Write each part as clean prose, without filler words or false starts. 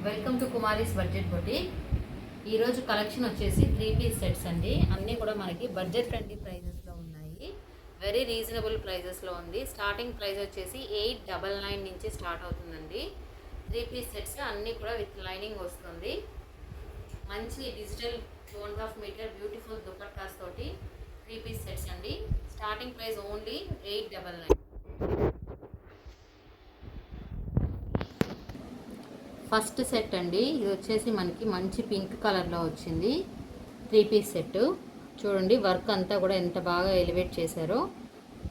Welcome to Kumari's budget boutique. ఈరోజు collection వచ్చేసి 3 piece sets అండి. అన్నీ కూడా మనకి బడ్జెట్ ఫ్రెండ్లీ ప్రైజెస్లో ఉన్నాయి. వెరీ రీజనబుల్ ప్రైజెస్లో ఉంది. స్టార్టింగ్ ప్రైస్ వచ్చేసి 899 నుంచి స్టార్ట్ అవుతుందండి. 3 పీస్ సెట్స్ అన్నీ కూడా విత్ లైనింగ్ వస్తుంది. మంచి డిజిటల్ 2.5 మీటర్ బ్యూటిఫుల్ దుపట్టాస్ తోటి 3 పీస్ సెట్స్ అండి. Starting price only 899. First set అండి. ఇది వచ్చేసి మనకి మంచి పింక్ కలర్లో వచ్చింది 3 పీస్ సెట్. చూడండి వర్క్ అంతా కూడా ఎంత బాగా ఎలివేట్ చేశారో.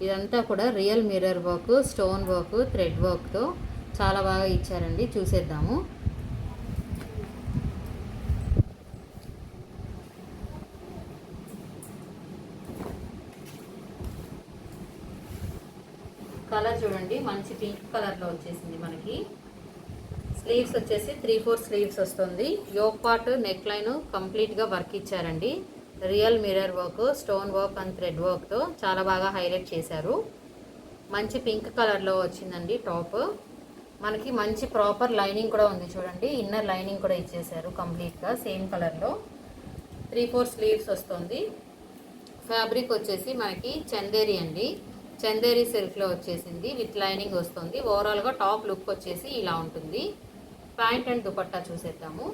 ఇదంతా కూడా real mirror work, stone work, thread వర్క్తో చాలా బాగా ఇచ్చారండి. చూసేద్దాము. కలర్ చూడండి మంచి పింక్ కలర్లో వచ్చేసింది మనకి. స్లీవ్స్ వచ్చేసి 3/4 స్లీవ్స్ వస్తుంది. యోక్ పార్ట్ నెక్ లైన్ కంప్లీట్గా వర్క్ ఇచ్చారండి. Real mirror work, stone work and thread వర్క్తో చాలా బాగా హైలైట్ చేశారు. మంచి పింక్ కలర్లో వచ్చిందండి టాప్. మనకి మంచి ప్రాపర్ లైనింగ్ కూడా ఉంది చూడండి. ఇన్నర్ లైనింగ్ కూడా ఇచ్చేసారు కంప్లీట్గా సేమ్ కలర్లో. 3/4 స్లీవ్స్ వస్తుంది. ఫ్యాబ్రిక్ వచ్చేసి మనకి చందేరి అండి. చందేరి సిల్క్లో వచ్చేసింది విత్ లైనింగ్ వస్తుంది. ఓవరాల్గా టాప్ లుక్ వచ్చేసి ఇలా ఉంటుంది. ప్యాంట్ అండ్ దుపట్టా చూసేద్దాము.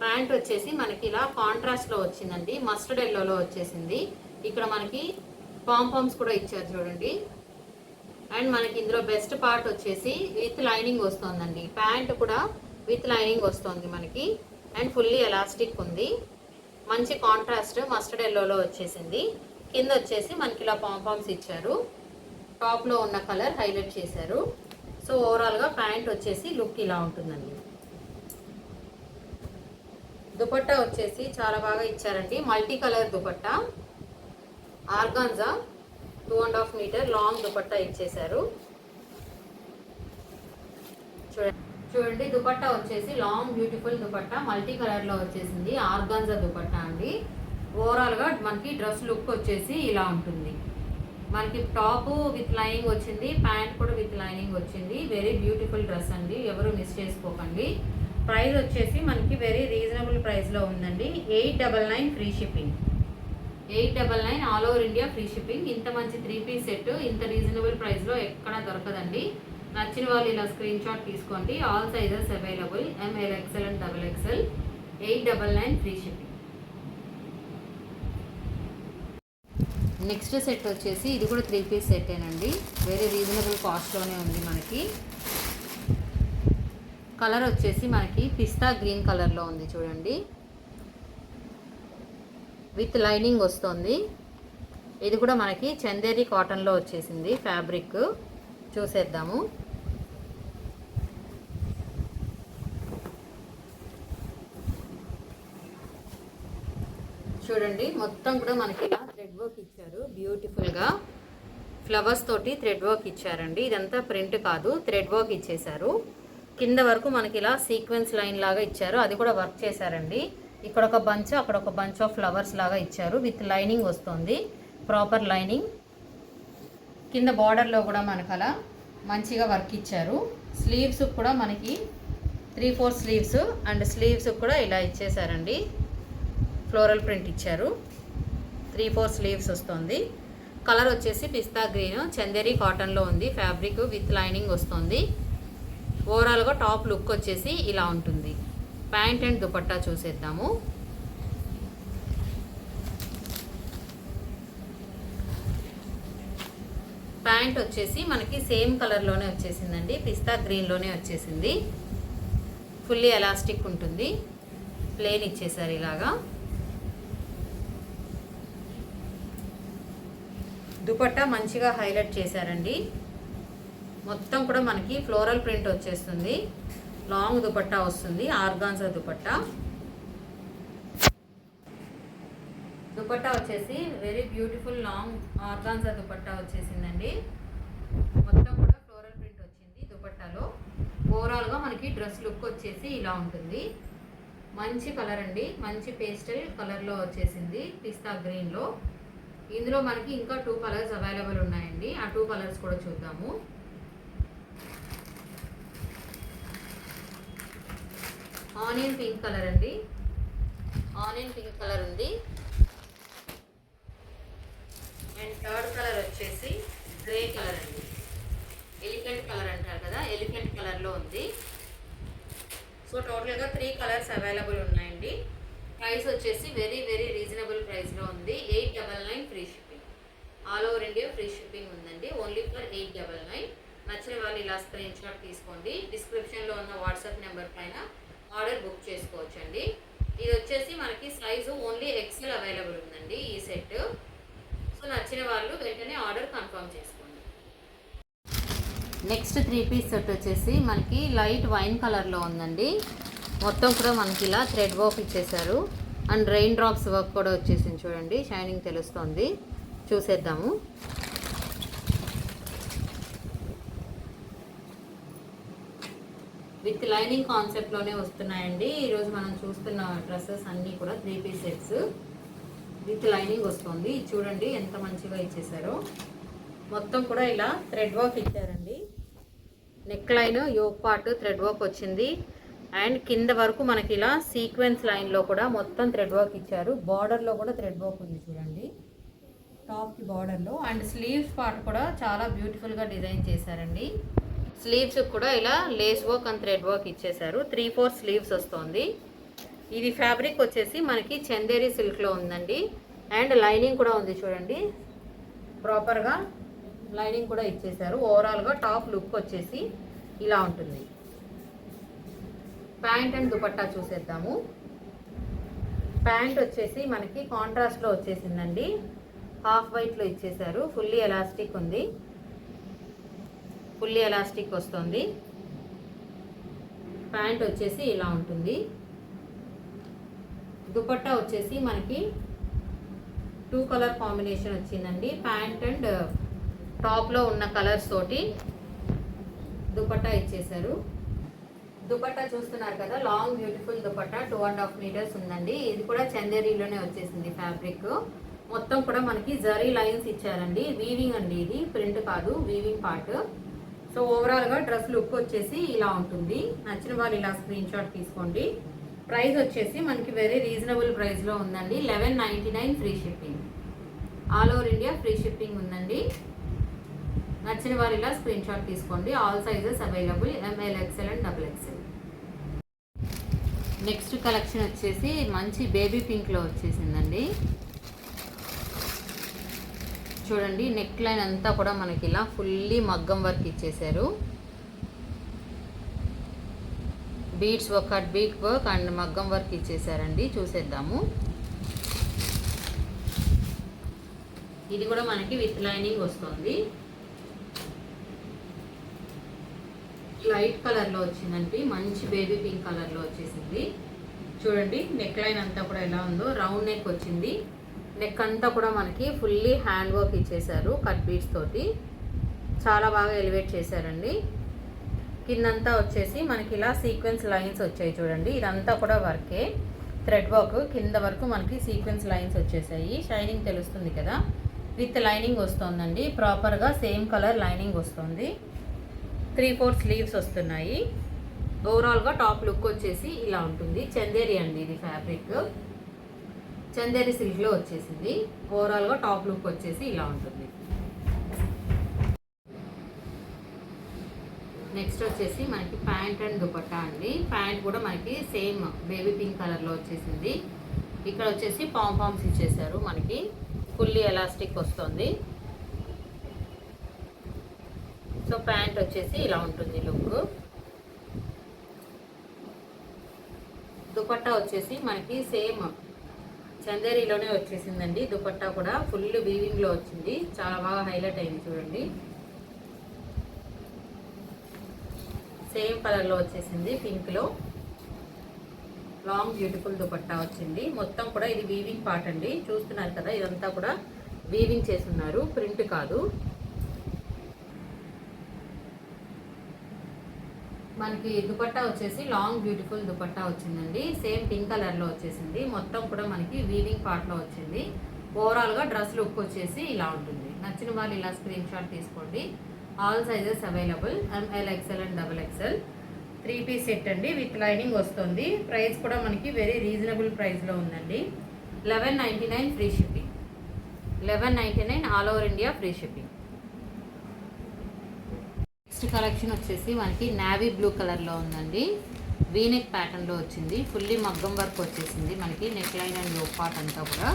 ప్యాంట్ వచ్చేసి మనకి ఇలా కాంట్రాస్ట్లో వచ్చిందండి. మస్టర్డ్ ఎల్లోలో వచ్చేసింది. ఇక్కడ మనకి పాంపామ్స్ కూడా ఇచ్చారు చూడండి. అండ్ మనకి ఇందులో బెస్ట్ పార్ట్ వచ్చేసి విత్ లైనింగ్ వస్తుందండి. ప్యాంట్ కూడా విత్ లైనింగ్ వస్తుంది మనకి. అండ్ ఫుల్లీ ఎలాస్టిక్ ఉంది. మంచి కాంట్రాస్ట్ మస్టర్డ్ ఎల్లోలో వచ్చేసింది. కింద వచ్చేసి మనకి ఇలా పాంపామ్స్ ఇచ్చారు. టాప్లో ఉన్న కలర్ హైలైట్ చేశారు. సో ఓవరాల్గా ప్యాంట్ వచ్చేసి లుక్ ఇలా ఉంటుందండి. దుపట్టా వచ్చేసి చాలా బాగా ఇచ్చారండి. Multi colour dupatta, organza 2.5 metre long dupatta ఇచ్చేశారు. చూడండి దుపట్టా వచ్చేసి లాంగ్ బ్యూటిఫుల్ దుపట్టా మల్టీ కలర్లో వచ్చేసింది. ఆర్గాన్జా దుపట్టా అండి. ఓవరాల్గా మనకి డ్రెస్ లుక్ వచ్చేసి ఇలా ఉంటుంది. మనకి టాప్ విత్ లైనింగ్ వచ్చింది, ప్యాంట్ కూడా విత్ లైనింగ్ వచ్చింది. వెరీ బ్యూటిఫుల్ డ్రెస్ అండి, ఎవరు మిస్ చేసుకోకండి. ప్రైస్ వచ్చేసి మనకి వెరీ రీజనబుల్ ప్రైస్లో ఉందండి. 899 free shipping. 899 all over India free shipping. ఇంత మంచి 3 పీస్ సెట్ ఇంత రీజనబుల్ ప్రైస్లో ఎక్కడా దొరకదండి. నచ్చిన వాళ్ళు ఇలా స్క్రీన్ షాట్ తీసుకోండి. All sizes available, ML, XL and XXL. 899 free shipping. Next set వచ్చేసి ఇది కూడా 3 పీస్ సెట్టేనండి. వెరీ రీజనబుల్ కాస్ట్లోనే ఉంది మనకి. కలర్ వచ్చేసి మనకి పిస్తా గ్రీన్ కలర్లో ఉంది చూడండి. విత్ లైనింగ్ వస్తుంది. ఇది కూడా మనకి చందేరి కాటన్లో వచ్చేసింది ఫ్యాబ్రిక్. చూసేద్దాము. చూడండి మొత్తం కూడా మనకి ఇలా థ్రెడ్ వర్క్ ఇచ్చారు. బ్యూటిఫుల్గా ఫ్లవర్స్ తోటి థ్రెడ్ వర్క్ ఇచ్చారండి. ఇదంతా ప్రింట్ కాదు, థ్రెడ్ వర్క్ ఇచ్చేసారు. కింద వరకు మనకి ఇలా సీక్వెన్స్ లైన్ లాగా ఇచ్చారు, అది కూడా వర్క్ చేశారండి. ఇక్కడ ఒక బంచ్, అక్కడ ఒక బంచ్ ఆఫ్ ఫ్లవర్స్ లాగా ఇచ్చారు. విత్ లైనింగ్ వస్తుంది, ప్రాపర్ లైనింగ్. కింద బార్డర్లో కూడా మనకు అలా మంచిగా వర్క్ ఇచ్చారు. స్లీవ్స్ కూడా మనకి 3/4 స్లీవ్స్ అండ్ స్లీవ్స్ కూడా ఇలా ఇచ్చేసారండి. ఫ్లోరల్ ప్రింట్ ఇచ్చారు. 3/4 స్లీవ్స్ వస్తుంది. కలర్ వచ్చేసి పిస్తా గ్రీన్, చందేరి కాటన్లో ఉంది. ఫ్యాబ్రిక్ విత్ లైనింగ్ వస్తుంది. ఓవరాల్గా టాప్ లుక్ వచ్చేసి ఇలా ఉంటుంది. ప్యాంట్ అండ్ దుపట్టా చూసేద్దాము. ప్యాంట్ వచ్చేసి మనకి సేమ్ కలర్లోనే వచ్చేసిందండి. పిస్తా గ్రీన్లోనే వచ్చేసింది. ఫుల్లీ ఎలాస్టిక్ ఉంటుంది. ప్లేన్ ఇచ్చేసారు ఇలాగా. దుపట్టా మంచిగా హైలైట్ చేశారండి. మొత్తం కూడా మనకి ఫ్లోరల్ ప్రింట్ వచ్చేస్తుంది. లాంగ్ దుపట్టా వస్తుంది, ఆర్గాన్జా దుపట్టా. దుపట్టా వచ్చేసి very beautiful long organza dupatta వచ్చేసిందండి. మొత్తం కూడా ఫ్లోరల్ ప్రింట్ వచ్చింది దుపట్టాలో. ఓవరాల్గా మనకి డ్రెస్ లుక్ వచ్చేసి ఇలా ఉంటుంది. మంచి కలర్ అండి, మంచి పేస్టల్ కలర్లో వచ్చేసింది పిస్తా గ్రీన్లో. ఇందులో మనకి ఇంకా 2 కలర్స్ అవైలబుల్ ఉన్నాయండి. ఆ 2 కలర్స్ కూడా చూద్దాము. ఆనియన్ పింక్ కలర్ అండి, ఆనియన్ పింక్ కలర్ ఉంది. అండ్ థర్డ్ కలర్ వచ్చేసి గ్రే కలర్ అండి, ఎలిఫెంట్ కలర్ అంటారు కదా, ఎలిఫెంట్ కలర్లో ఉంది. సో టోటల్గా 3 కలర్స్ అవైలబుల్ ఉన్నాయండి. ప్రైస్ వచ్చేసి వెరీ వెరీ రీజనబుల్ ప్రైస్లో ఉంది. 899 free shipping, all over India free shipping ఉందండి. Only for 899. నచ్చిన వాళ్ళు ఇలా స్క్రీన్ షాట్ తీసుకోండి. డిస్క్రిప్షన్లో ఉన్న వాట్సాప్ నెంబర్ పైన ఆర్డర్ బుక్ చేసుకోవచ్చండి. ఇది వచ్చేసి మనకి సైజు ఓన్లీ ఎక్సెల్ అవైలబుల్ ఉందండి ఈ సెట్. సో నచ్చిన వాళ్ళు వెంటనే ఆర్డర్ కన్ఫర్మ్ చేసుకోండి. నెక్స్ట్ 3 పీస్ సెట్ వచ్చేసి మనకి లైట్ వైన్ కలర్లో ఉందండి. మొత్తం కూడా మనకి ఇలా థ్రెడ్ వర్క్ ఇచ్చేసారు. అండ్ రెయిన్ డ్రాప్స్ వర్క్ కూడా వచ్చేసింది చూడండి, షైనింగ్ తెలుస్తుంది. చూసేద్దాము. విత్ లైనింగ్ కాన్సెప్ట్లోనే వస్తున్నాయండి. ఈరోజు మనం చూస్తున్న డ్రెస్సెస్ అన్నీ కూడా 3 పీస్ సెట్స్ విత్ లైనింగ్ వస్తుంది. చూడండి ఎంత మంచిగా ఇచ్చేసారో. మొత్తం కూడా ఇలా థ్రెడ్ వర్క్ ఇచ్చారండి. Neck line yoke part thread work వచ్చింది. అండ్ కింద వరకు మనకి ఇలా సీక్వెన్స్ లైన్లో కూడా మొత్తం థ్రెడ్ వర్క్ ఇచ్చారు. బార్డర్లో కూడా థ్రెడ్ వర్క్ ఉంది చూడండి, టాప్కి బార్డర్లో. అండ్ స్లీవ్స్ పార్ట్ కూడా చాలా బ్యూటిఫుల్గా డిజైన్ చేశారండి. స్లీవ్స్ కూడా ఇలా lace work and thread work ఇచ్చేసారు. 3/4 స్లీవ్స్ వస్తుంది. ఇది ఫ్యాబ్రిక్ వచ్చేసి మనకి చందేరి సిల్క్లో ఉందండి. అండ్ లైనింగ్ కూడా ఉంది చూడండి, ప్రాపర్గా లైనింగ్ కూడా ఇచ్చేసారు. ఓవరాల్గా టాప్ లుక్ వచ్చేసి ఇలా ఉంటుంది. ప్యాంట్ అండ్ దుపట్టా చూసేద్దాము. ప్యాంట్ వచ్చేసి మనకి కాంట్రాస్ట్లో వచ్చేసిందండి, హాఫ్ వైట్లో ఇచ్చేసారు. ఫుల్లీ ఎలాస్టిక్ ఉంది, ఫుల్లీ ఎలాస్టిక్ వస్తుంది. ప్యాంట్ వచ్చేసి ఇలా ఉంటుంది. దుపట్టా వచ్చేసి మనకి 2 కలర్ కాంబినేషన్ వచ్చిందండి. ప్యాంట్ అండ్ టాప్లో ఉన్న కలర్స్ తోటి దుపట్టా ఇచ్చేసారు. దుపట్టా చూస్తున్నారు కదా, లాంగ్ బ్యూటిఫుల్ దుపట్టా 2.5 మీటర్స్ ఉందండి. ఇది కూడా చందేరీలోనే వచ్చేసింది ఫ్యాబ్రిక్. మొత్తం కూడా మనకి జరీ లైన్స్ ఇచ్చారండి. వీవింగ్ అండి, ఇది ప్రింట్ కాదు, వీవింగ్ పార్ట్. సో ఓవరాల్గా డ్రెస్ లుక్ వచ్చేసి ఇలా ఉంటుంది. నచ్చిన వాళ్ళు ఇలా స్క్రీన్ షాట్ తీసుకోండి. ప్రైస్ వచ్చేసి మనకి వెరీ రీజనబుల్ ప్రైస్లో ఉందండి. 1199 free shipping, all over India free shipping ఉందండి. నచ్చిన వాళ్ళు ఇలా స్క్రీన్ షాట్ తీసుకోండి. All sizes available, ML, XL and XXL. Next collection వచ్చేసి మంచి బేబీ పింక్లో వచ్చేసిందండి. చూడండి నెక్ లైన్ అంతా కూడా మనకి ఇలా ఫుల్లీ మగ్గం వర్క్ ఇచ్చేసారు. Beads work, cut bead work and మగ్గం వర్క్ ఇచ్చేసారండి. చూసేద్దాము. ఇది కూడా మనకి విత్ లైనింగ్ వస్తుంది. లైట్ కలర్లో వచ్చిందండి, మంచి బేబీ పింక్ కలర్లో వచ్చేసింది. చూడండి నెక్ లైన్ అంతా కూడా ఎలా ఉందో, రౌండ్ నెక్ వచ్చింది. నెక్ అంతా కూడా మనకి ఫుల్లీ హ్యాండ్ వర్క్ ఇచ్చేసారు, కట్ బీట్స్ తోటి చాలా బాగా ఎలివేట్ చేశారండి. కిందంతా వచ్చేసి మనకి ఇలా సీక్వెన్స్ లైన్స్ వచ్చాయి చూడండి. ఇదంతా కూడా వర్కే, థ్రెడ్ వర్క్. కింద వరకు మనకి సీక్వెన్స్ లైన్స్ వచ్చేసాయి. షైనింగ్ తెలుస్తుంది కదా, విత్ లైనింగ్ వస్తుందండి. ప్రాపర్గా సేమ్ కలర్ లైనింగ్ వస్తుంది. 3/4 స్లీవ్స్ వస్తున్నాయి. ఓవరాల్గా టాప్ లుక్ వచ్చేసి ఇలా ఉంటుంది. చందేరి అండి ఇది ఫ్యాబ్రిక్, చందేరి సిల్క్లో వచ్చేసింది. ఓవరాల్గా టాప్ లుక్ వచ్చేసి ఇలా ఉంటుంది. నెక్స్ట్ వచ్చేసి మనకి ప్యాంట్ అండ్ దుపట్టా అండి. ప్యాంట్ కూడా మనకి సేమ్ బేబీ పింక్ కలర్లో వచ్చేసింది. ఇక్కడ వచ్చేసి పాంపామ్స్ ఇచ్చేసారు, మనకి ఫుల్లీ ఎలాస్టిక్ వస్తుంది. సో ప్యాంట్ వచ్చేసి ఇలా ఉంటుంది లుక్. దుపట్టా వచ్చేసి మనకి సేమ్ చందేరీలోనే వచ్చేసిందండి. దుపట్టా కూడా ఫుల్ వీవింగ్లో వచ్చింది, చాలా బాగా హైలైట్ అయింది చూడండి. సేమ్ కలర్లో వచ్చేసింది, పింక్లో. లాంగ్ బ్యూటిఫుల్ దుపట్టా వచ్చింది. మొత్తం కూడా ఇది వీవింగ్ పార్ట్ అండి, చూస్తున్నారు కదా, ఇదంతా కూడా వీవింగ్ చేస్తున్నారు, ప్రింట్ కాదు. మనకి దుపట్టా వచ్చేసి లాంగ్ బ్యూటిఫుల్ దుపట్టా వచ్చిందండి. సేమ్ పింక్ కలర్లో వచ్చేసింది. మొత్తం కూడా మనకి వీవింగ్ పార్ట్లో వచ్చింది. ఓవరాల్గా డ్రెస్ లుక్ వచ్చేసి ఇలా ఉంటుంది. నచ్చిన వాళ్ళు ఇలా స్క్రీన్ షాట్ తీసుకోండి. All sizes available, ML, XL and XXL. 3 piece set అండి, విత్ లైనింగ్ వస్తుంది. ప్రైస్ కూడా మనకి వెరీ రీజనబుల్ ప్రైస్లో ఉందండి. 1199 free shipping. 1199 all over India free shipping. Next collection వచ్చేసి మనకి నావీ బ్లూ కలర్లో ఉందండి. వీనెక్ ప్యాటర్న్లో వచ్చింది. ఫుల్లీ మగ్గం వర్క్ వచ్చేసింది మనకి. Neck line and yoke part అంతా కూడా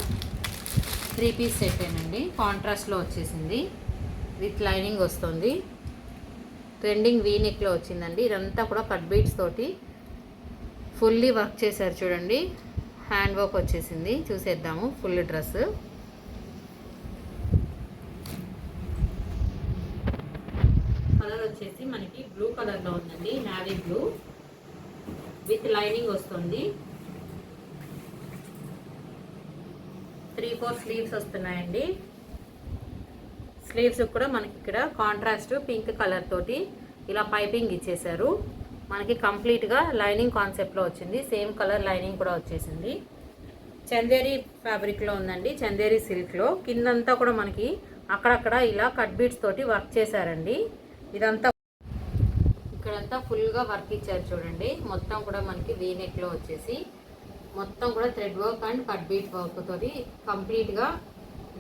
3 పీస్ సెట్ ఏనండి. కాంట్రాస్ట్లో వచ్చేసింది, విత్ లైనింగ్ వస్తుంది. ట్రెండింగ్ వీనెక్లో వచ్చిందండి. ఇదంతా కూడా కట్ బీట్స్ తోటి ఫుల్లీ వర్క్ చేశారు చూడండి. హ్యాండ్ వర్క్ వచ్చేసింది. చూసేద్దాము ఫుల్ డ్రెస్. కలర్ వచ్చేసి మనకి బ్లూ కలర్లో ఉందండి, నావీ బ్లూ విత్ లైనింగ్ వస్తుంది. 3-4 స్లీవ్స్ వస్తున్నాయండి. స్లీవ్స్ కూడా మనకి ఇక్కడ కాంట్రాస్ట్ పింక్ కలర్ తోటి ఇలా పైపింగ్ ఇచ్చేసారు. మనకి కంప్లీట్గా లైనింగ్ కాన్సెప్ట్లో వచ్చింది. సేమ్ కలర్ లైనింగ్ కూడా వచ్చేసింది. చందేరి ఫ్యాబ్రిక్లో ఉందండి, చందేరి సిల్క్లో. కిందంతా కూడా మనకి అక్కడక్కడ ఇలా కట్ బీట్స్ తోటి వర్క్ చేశారండి. ఇదంతా ఇక్కడంతా ఫుల్గా వర్క్ ఇచ్చారు చూడండి. మొత్తం కూడా మనకి వీనెక్లో వచ్చేసి మొత్తం కూడా thread work and cut bead work తోటి కంప్లీట్గా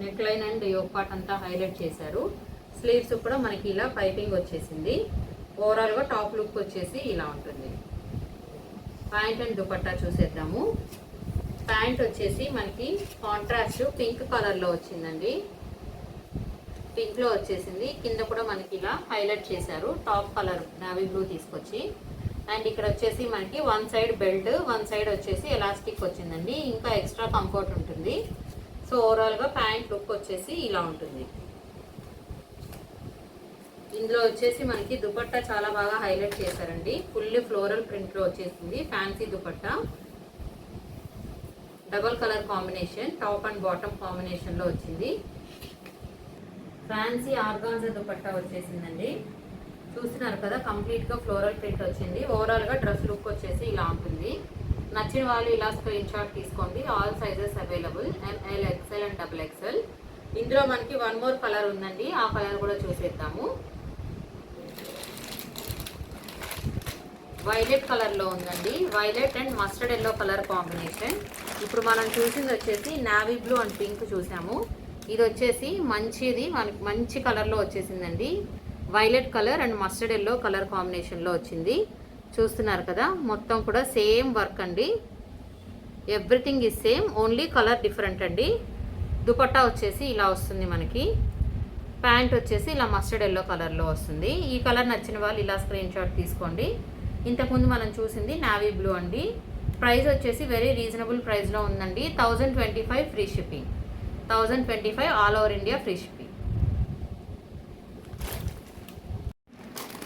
neck line and yoke part అంతా హైలైట్ చేశారు. స్లీవ్స్ కూడా మనకి ఇలా పైపింగ్ వచ్చేసింది. ఓవరాల్గా టాప్ లుక్ వచ్చేసి ఇలా ఉంటుంది. ప్యాంట్ అండ్ దుపట్టా చూసేద్దాము. ప్యాంట్ వచ్చేసి మనకి కాంట్రాస్ట్ పింక్ కలర్లో వచ్చిందండి. పింక్లో వచ్చేసింది. కింద కూడా మనకి ఇలా హైలైట్ చేశారు. టాప్ కలర్ నావీ బ్లూ తీసుకొచ్చి. అండ్ ఇక్కడ వచ్చేసి మనకి one side belt, one side వచ్చేసి ఎలాస్టిక్ వచ్చిందండి. ఇంకా ఎక్స్ట్రా కంఫర్ట్ ఉంటుంది. సో ఓవరాల్గా ప్యాంట్ లుక్ వచ్చేసి ఇలా ఉంటుంది. ఇందులో వచ్చేసి మనకి దుపట్టా చాలా బాగా హైలైట్ చేశారండి. ఫుల్ ఫ్లోరల్ ప్రింట్లో వచ్చేసింది. Fancy dupatta, double colour combination, top and bottom కాంబినేషన్లో వచ్చింది. ఫ్యాన్సీ ఆర్గాన్జా దుపట్టా వచ్చేసిందండి. చూస్తున్నారు కదా, కంప్లీట్గా ఫ్లోరల్ ప్రింట్ వచ్చింది. ఓవరాల్గా డ్రెస్ లుక్ వచ్చేసి ఇలా ఉంటుంది. నచ్చిన వాళ్ళు ఇలా స్క్రీన్ షాట్ తీసుకోండి. All sizes available, ML, XL and XXL. ఇందులో మనకి వన్ మోర్ కలర్ ఉందండి, ఆ కలర్ కూడా చూసేద్దాము. వైలెట్ కలర్లో ఉందండి. Violet and mustard yellow colour combination. ఇప్పుడు మనం చూసింది వచ్చేసి నావీ బ్లూ అండ్ పింక్ చూసాము. ఇది వచ్చేసి మంచిది, మనకి మంచి కలర్లో వచ్చేసిందండి. Violet colour and mustard yellow colour కాంబినేషన్లో వచ్చింది. చూస్తున్నారు కదా, మొత్తం కూడా సేమ్ వర్క్ అండి. Everything is same, only colour different అండి. దుపట్టా వచ్చేసి ఇలా వస్తుంది మనకి. ప్యాంట్ వచ్చేసి ఇలా మస్టర్డ్ ఎల్లో కలర్లో వస్తుంది. ఈ కలర్ నచ్చిన వాళ్ళు ఇలా స్క్రీన్ షాట్ తీసుకోండి. ఇంతకుముందు మనం చూసింది నావీ బ్లూ అండి. ప్రైస్ వచ్చేసి వెరీ రీజనబుల్ ప్రైస్లో ఉందండి. 1025 free shipping. 1025 all over India free shipping.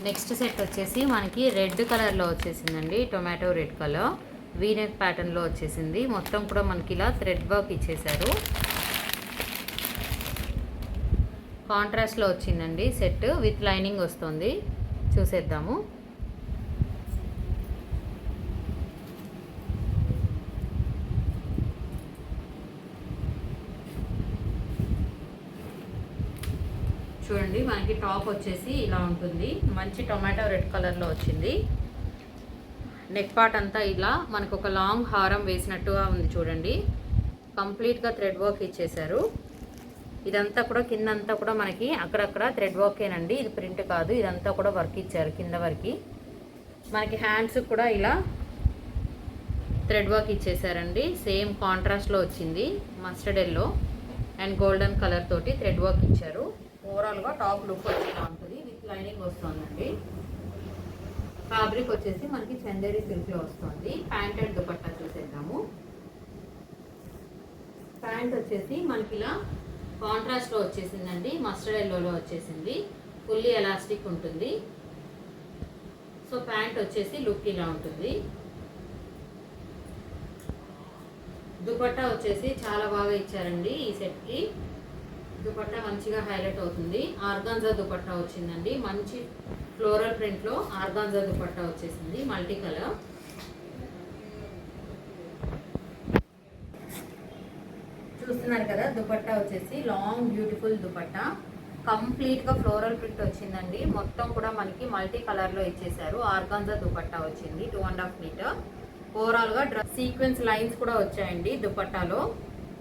Next set వచ్చేసి మనకి రెడ్ కలర్లో వచ్చేసిందండి. టొమాటో రెడ్ కలర్ వీనెక్ ప్యాటర్న్లో వచ్చేసింది. మొత్తం కూడా మనకి ఇలా థ్రెడ్ వర్క్ ఇచ్చేసారు. కాంట్రాస్ట్లో వచ్చిందండి సెట్, విత్ లైనింగ్ వస్తుంది. చూసేద్దాము. చూడండి, మనకి టాప్ వచ్చేసి ఇలా ఉంటుంది. మంచి టొమాటో రెడ్ కలర్లో వచ్చింది. నెక్ పార్ట్ అంతా ఇలా మనకు ఒక లాంగ్ హారం వేసినట్టుగా ఉంది చూడండి. కంప్లీట్గా థ్రెడ్ వర్క్ ఇచ్చేసారు. ఇదంతా కూడా కిందంతా కూడా మనకి అక్కడక్కడ థ్రెడ్ వర్కేనండి, ఇది ప్రింట్ కాదు. ఇదంతా కూడా వర్క్ ఇచ్చారు కింద వరకు. మనకి హ్యాండ్స్ కూడా ఇలా థ్రెడ్ వర్క్ ఇచ్చేసారండి. సేమ్ కాంట్రాస్ట్లో వచ్చింది. Mustard yellow and golden colour తోటి థ్రెడ్ వర్క్ ఇచ్చారు. ఓవరాల్గా టాప్ లుక్ వచ్చేలా ఉంటుంది. విత్ లైనింగ్ వస్తుందండి. ఫ్యాబ్రిక్ వచ్చేసి మనకి చందేరి సిల్క్లో వస్తుంది. ప్యాంట్ అండ్ దుపట్టా చూసేద్దాము. ప్యాంట్ వచ్చేసి మనకి ఇలా కాంట్రాస్ట్లో వచ్చేసిందండి. మస్టర్డ్ ఎల్లోలో వచ్చేసింది. ఫుల్లీ ఎలాస్టిక్ ఉంటుంది. సో ప్యాంట్ వచ్చేసి లుక్ ఇలా ఉంటుంది. దుపట్టా వచ్చేసి చాలా బాగా ఇచ్చారండి ఈ సెట్కి. దుపట్టా మంచిగా హైలైట్ అవుతుంది. ఆర్గాన్జా దుపట్టా వచ్చిందండి. మంచి ఫ్లోరల్ ప్రింట్లో ఆర్గాన్జా దుపట్టా వచ్చేసింది, మల్టీ కలర్. చూస్తున్నారు కదా, దుపట్టా వచ్చేసి లాంగ్ బ్యూటిఫుల్ దుపట్టా. కంప్లీట్గా ఫ్లోరల్ ప్రింట్ వచ్చిందండి. మొత్తం కూడా మనకి మల్టీ కలర్లో ఇచ్చేసారు. ఆర్గాన్జా దుపట్టా వచ్చింది 2.5 మీటర్. ఓవరాల్గా డ్రెస్ సీక్వెన్స్ లైన్స్ కూడా వచ్చాయండి దుపట్టాలో,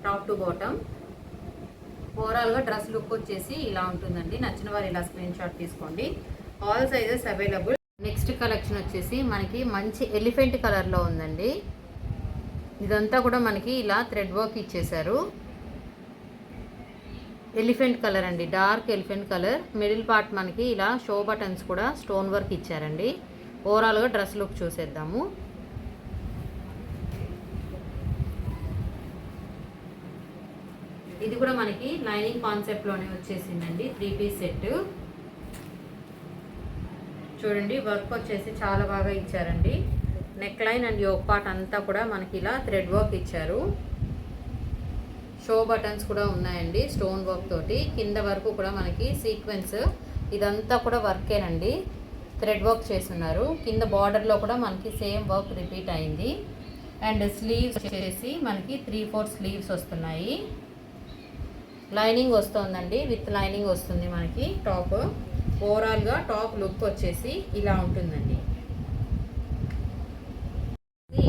టాప్ టు బాటమ్. ఓవరాల్గా డ్రెస్ లుక్ వచ్చేసి ఇలా ఉంటుందండి. నచ్చిన వారు ఇలా స్క్రీన్ షాట్ తీసుకోండి. All sizes available. Next collection వచ్చేసి మనకి మంచి ఎలిఫెంట్ కలర్లో ఉందండి. ఇదంతా కూడా మనకి ఇలా థ్రెడ్ వర్క్ ఇచ్చేసారు. ఎలిఫెంట్ కలర్ అండి, dark elephant colour. Middle part మనకి ఇలా షో బటన్స్ కూడా స్టోన్ వర్క్ ఇచ్చారండి. ఓవరాల్గా డ్రెస్ లుక్ చూసేద్దాము. ఇది కూడా మనకి లైనింగ్ కాన్సెప్ట్లోనే వచ్చేసిందండి. 3 పీస్ సెట్. చూడండి వర్క్ వచ్చేసి చాలా బాగా ఇచ్చారండి. Neck line and yoke part అంతా కూడా మనకి ఇలా థ్రెడ్ వర్క్ ఇచ్చారు. షో బటన్స్ కూడా ఉన్నాయండి స్టోన్ వర్క్ తోటి. కింద వరకు కూడా మనకి సీక్వెన్స్ ఇదంతా కూడా వర్కేనండి. థ్రెడ్ వర్క్ చేస్తున్నారు. కింద బార్డర్లో కూడా మనకి సేమ్ వర్క్ రిపీట్ అయింది. అండ్ స్లీవ్స్ వచ్చేసి మనకి 3/4 స్లీవ్స్ వస్తున్నాయి. లైనింగ్ వస్తుందండి, విత్ లైనింగ్ వస్తుంది మనకి టాప్. ఓవరాల్గా టాప్ లుక్ వచ్చేసి ఇలా ఉంటుందండి.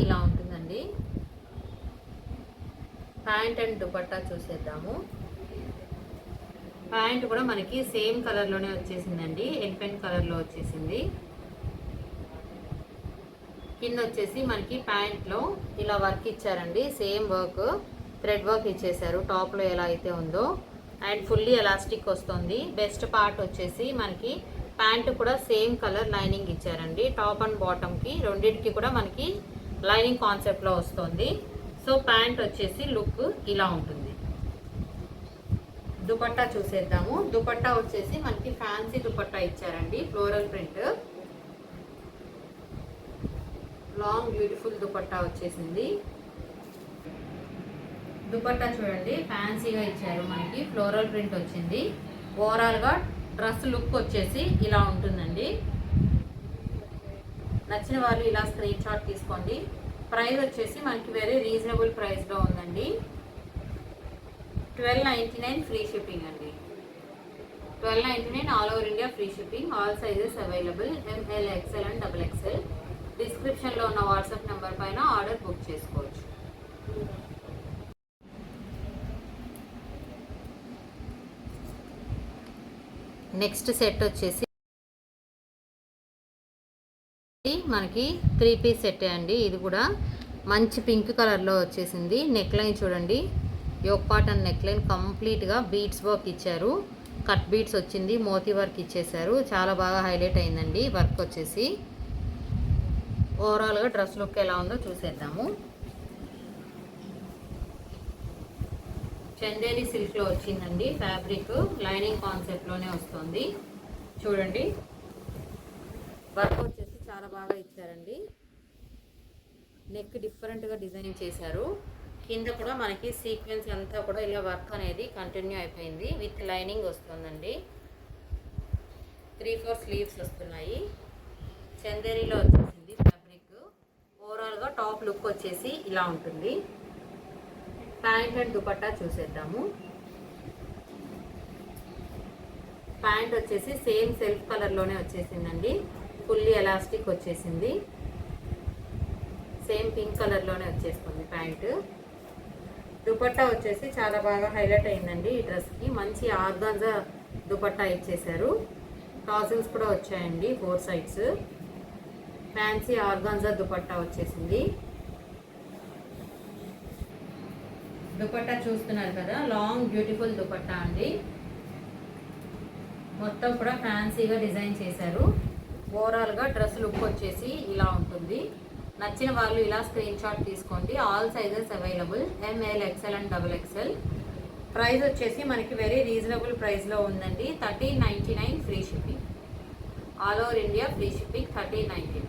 ఇలా ఉంటుందండి. ప్యాంట్ అండ్ దుపట్టా చూసేద్దాము. ప్యాంట్ కూడా మనకి సేమ్ కలర్లోనే వచ్చేసిందండి. ఎలిఫెంట్ కలర్లో వచ్చేసింది. కింద వచ్చేసి మనకి ప్యాంట్లో ఇలా వర్క్ ఇచ్చారండి. సేమ్ వర్క్ థ్రెడ్ వర్క్ ఇచ్చేసారు టాప్లో ఎలా అయితే ఉందో. అండ్ ఫుల్లీ ఎలాస్టిక్ వస్తుంది. బెస్ట్ పార్ట్ వచ్చేసి మనకి ప్యాంట్ కూడా సేమ్ కలర్ లైనింగ్ ఇచ్చారండి. టాప్ అండ్ బాటమ్కి రెండింటికి కూడా మనకి లైనింగ్ కాన్సెప్ట్లో వస్తుంది. సో ప్యాంట్ వచ్చేసి లుక్ ఇలా ఉంటుంది. దుపట్టా చూసేద్దాము. దుపట్టా వచ్చేసి మనకి ఫ్యాన్సీ దుపట్టా ఇచ్చారండి. Floral print, long beautiful dupatta వచ్చేసింది. దుపట్టా చూడండి ఫ్యాన్సీగా ఇచ్చారు మనకి. ఫ్లోరల్ ప్రింట్ వచ్చింది. ఓవరాల్గా డ్రెస్ లుక్ వచ్చేసి ఇలా ఉంటుందండి. నచ్చిన వాళ్ళు ఇలా స్క్రీన్ షాట్ తీసుకోండి. ప్రైస్ వచ్చేసి మనకి వెరీ రీజనబుల్ ప్రైస్లో ఉందండి. 1299 ఫ్రీ షిప్పింగ్ అండి. 1299 all over India free shipping. All sizes available. ML, XL and XXL. డిస్క్రిప్షన్లో ఉన్న వాట్సాప్ నెంబర్ పైన ఆర్డర్ బుక్ చేసుకోవచ్చు. నెక్స్ట్ సెట్ వచ్చేసి మనకి 3 పీస్ సెట్ అండి. ఇది కూడా మంచి పింక్ కలర్లో వచ్చేసింది. నెక్ లైన్ చూడండి, yoke part and neck line కంప్లీట్గా బీడ్స్ వర్క్ ఇచ్చారు. కట్ బీడ్స్ వచ్చింది, మోతీ వర్క్ ఇచ్చేసారు. చాలా బాగా హైలైట్ అయిందండి వర్క్ వచ్చేసి. ఓవరాల్గా డ్రెస్ లుక్ ఎలా ఉందో చూసేద్దాము. చందేరి సిల్క్లో వచ్చిందండి ఫ్యాబ్రిక్. లైనింగ్ కాన్సెప్ట్లోనే వస్తుంది. చూడండి వర్క్ వచ్చేసి చాలా బాగా ఇచ్చారండి. నెక్ డిఫరెంట్గా డిజైన్ చేశారు. కింద కూడా మనకి సీక్వెన్స్ అంతా కూడా ఇలా వర్క్ అనేది కంటిన్యూ అయిపోయింది. విత్ లైనింగ్ వస్తుందండి. 3/4 స్లీవ్స్ వస్తున్నాయి. చందేరిలో వచ్చేసింది ఫ్యాబ్రిక్. ఓవరాల్గా టాప్ లుక్ వచ్చేసి ఇలా ఉంటుంది. ప్యాంట్ అండ్ దుపట్టా చూసేద్దాము. ప్యాంట్ వచ్చేసి సేమ్ సెల్ఫ్ కలర్లోనే వచ్చేసిందండి. ఫుల్లీ ఎలాస్టిక్ వచ్చేసింది. సేమ్ పింక్ కలర్లోనే వచ్చేస్తుంది ప్యాంట్. దుపట్టా వచ్చేసి చాలా బాగా హైలైట్ అయిందండి ఈ డ్రెస్కి. మంచి ఆర్గాన్జా దుపట్టా ఇచ్చేసారు. టాజిల్స్ కూడా వచ్చాయండి 4 సైడ్స్. ఫ్యాన్సీ ఆర్గాన్జా దుపట్టా వచ్చేసింది. దుపట్టా చూస్తున్నారు కదా, లాంగ్ బ్యూటిఫుల్ దుపట్టా అండి. మొత్తం కూడా ఫ్యాన్సీగా డిజైన్ చేశారు. ఓవరాల్గా డ్రెస్ లుక్ వచ్చేసి ఇలా ఉంటుంది. నచ్చిన వాళ్ళు ఇలా స్క్రీన్ షాట్ తీసుకోండి. All sizes available. ML, XL and XXL. Price వచ్చేసి మనకి వెరీ రీజనబుల్ ప్రైస్లో ఉందండి. 1399 free shipping. All over India free shipping 1399.